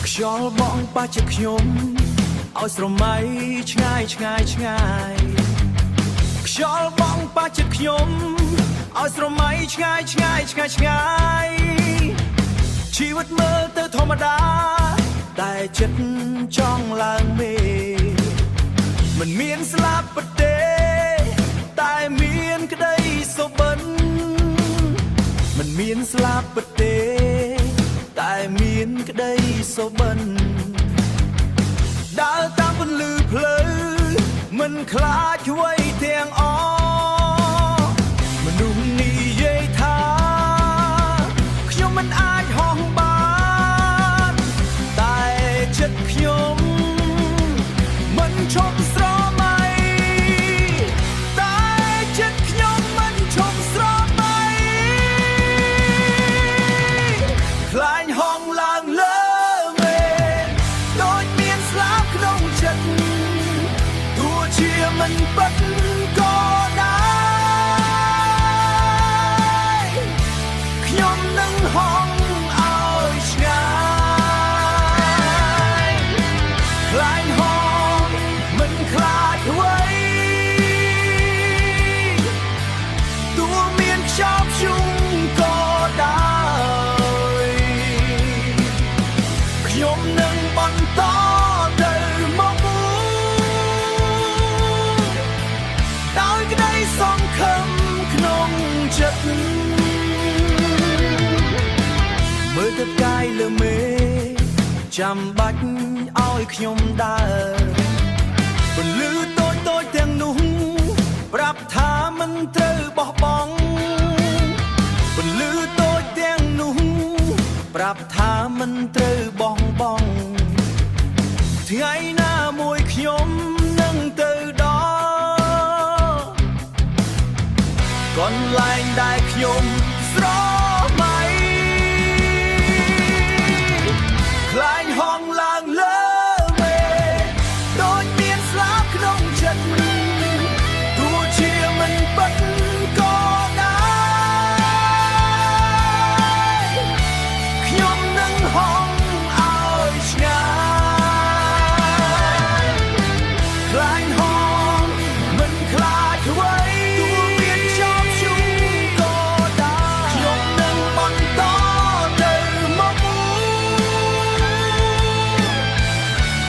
ខ្យល់បងប៉ះជាខ្ញុំឲ្យស្រមៃឆ្ងាយឆ្ងាយឆ្ងាយខ្យល់បងប៉ះជាខ្ញុំឲ្យស្រមៃឆ្ងាយឆ្ងាយឆ្ងាយឆ្ងាយជីវិតមើលទៅធម្មតាតែចិត្តចង់ឡើងមេមិនមានស្លាប់ប្រទេតែមានក្តីសុបិនមិនមានស្លាប់ប្រទេតែមានក្តីសុបិនដើរតាមពន្លឺភ្លឺមិនខ្លាចអ្វីទាំងអមនុស្សនិយាយថាខ្ញុំមិនអាចហោះបានតែចិត្តខ្ញុំមិនឈប់ស្រមៃតែចិត្តខ្ញុំមិនឈប់ស្រមៃខ្លាញ់ហងឡើងលើមេដូចមានស្លាប់ក្នុងចិត្តទោះជាមិនពិតក៏ដែរខ្ញុំនឹងហងឲ្យឆ្ងាយខ្លាញ់ហងមិនខ្លាចអ្វីទោះមានខ្យល់ព្យុះក៏ដែរខ្ញុំនឹងបន្តទៅមកដោយក្តីសង្ឃឹមក្នុងចិត្តមើលទៅផ្កាយលើមេចាំបាច់ឲ្យខ្ញុំដើរពន្លឺតូចតូចទាំងនោះប្រាប់ថាមិនត្រូវបោះបង់ពន្លឺតូចទាំងនោះប្រាប់ថាមិន